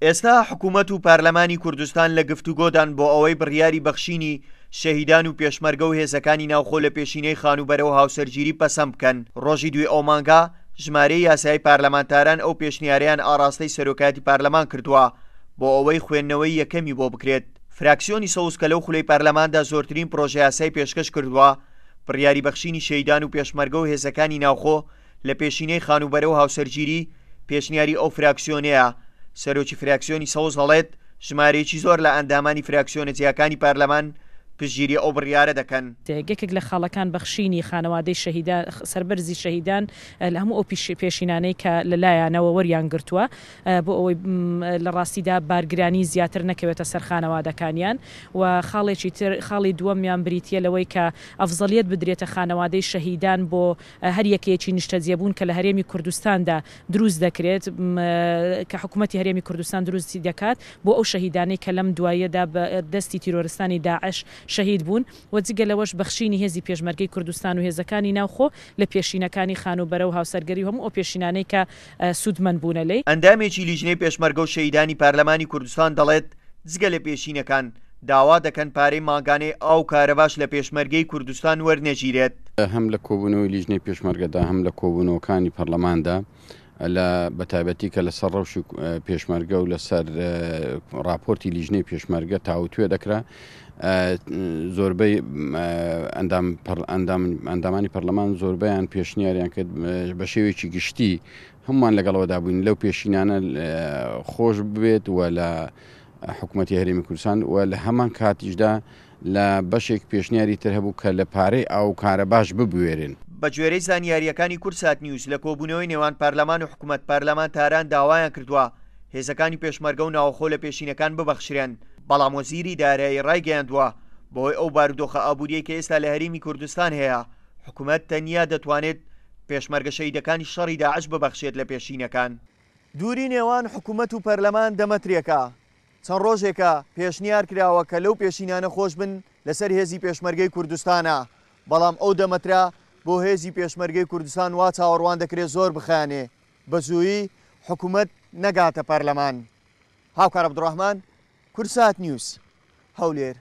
ئێستا حکوومەت و پارلەمانی کوردستان لە گفتوگۆدان بۆ ئەوەی بڕیاری بەخشینی شەهیدان و پێشمەرگە و هێزەکانی ناوخۆ لە پێشینەی خانوبەرە و هاوسەرگیری پەسەند بکەن. ڕۆژی دوێ ئەو مانگا ژمارەی یاسایی پارلەمانتاران ئەو پێشنیاریان ئاراستەی سەرۆکاتی پارلەمان کردووە بۆ ئەوەی خوێندنەوەی یەکەمی بۆ بکرێت. فراکسیۆنی سەوز کە لەو خولەی پارلەماندا زۆرترین پرۆژە یاسای پێشکەش کردووە بڕیاری بەخشینی شەهیدان و پێشمەرگە و هێزەکانی ناوخۆ لە پێشینەی خانوبەرە و هاوسەرگیری پێشنیاری ئەو فراکسیۆنەیە. سەرۆکی فراکسیۆنی سەوز هەڵێت ژمارەیەکی زۆر لە ئەندامانی فراکسیۆنە جیاکانی پارلەمان پشتگیری ئەو بڕیارە دەکەن. یەکێک لە خاڵەکان بەخشینی خانەوادەی شەهیدان سەربەرزی شەهیدان لە هەموو ئەو پێشینانەی کە لەلایەنەوە وەریان گرتووە بۆ ئەوەی لە ڕاستیدا بارگرانی زیاتر نەکەوێتە سەر خانەوادەکانیان و خاڵێکی تر خاڵی دووەمیان بریتە لەوەی کە ئەفزەلیەت بدرێتە خانەوادەی شەهیدان بۆ هەر یەکێکی نیشتەجێبوون کە لە هەرێمی کوردستاندا دروست دەکرێت کە حکوومەتی هەرێمی کوردستان دروستی دەکات بۆ ئەو شەهیدانەی کە لەم دوایەدا بە دەستی تیرۆرستانی داعش شەهید بوون و جگە لەوەش بەخشینی هێزی پێشمەرگەی کوردستان و هێزەکانی ناوخۆ لە پێشینەکانی خانوبەرە و هاوسەرگەری هەموو ئەو پێشینانەی کە سوودمەند بوونە لێی. ئەندامێکی لیژنەی پێشمەرگە و شەهیدانی پارلەمانی کوردستان دەڵێت جگە لە پێشینەکان داوا دەکەن پارەی ماگانەی ئاو کارەباش لە پێشمەرگەی کوردستان وەرنەگیرێت. هەم لە کۆبوونەوەی لیژنەی پێشمەرگەدا هەم لە کۆبوونەوەکانی پەرلەماندا لە بەتایبەتی کە لەسەر ڕەوشی پێشمەرگە و لەسەر راپۆرتی لیژنەی پێشمەرگە تاوتوێ دەکرا زۆربەی ئەندامانی پەرلەمان زۆربەیان پێشنیاریان کرد بە شێوێکی گشتی هەمومان لەگەڵەوەدا بووین لەو پێشینانە خۆش ببێت و لە حکوومەتی هەرێمی کوردستان و لە هەمان کاتیشدا لە بەشێک پێشنیاری تر هەبوو کە لە پارەی ئاو کارە باش ببوێرن. بە گوێرەی زانیاریەکانی کورسات نیوز لە کۆبوونەوەی نێوان پارلەمان و حکوومەت پارلەمانتاران داوایان کردووە هێزەکانی پێشمەرگە و ناوخۆ لە پێشینەکان ببەخشرێن، بەڵام وەزیری دارایی ڕایگەیاندووە بۆی ئەو بارودۆخە ئابوووریەی کە ئێستا لە هەرێمی کوردستان هەیە حکوومەت تەنیا دەتوانێت پێشمەرگە شەهیدەکانی شەڕی داعش ببەخشێت لە پێشینەکان. دووری نێوان حکوومەت و پەرلەمان دەمەترێکە. چەند ڕۆژێکە پێشنیار کراوە کە لەو پێشینانە خۆش بن لەسەر هێزی پێشمەرگەی کوردستانە، بەڵام ئەو دەمەترا بۆ هێزی پێشمەرگەی کوردستان وا چاوەڕوان دەکرێت زۆر بخانێ بە زوویی حکوومەت نەگاتە پەرلەمان. هاوکار عەبدوڕەحمان، کورسات نیوز، هەولێر.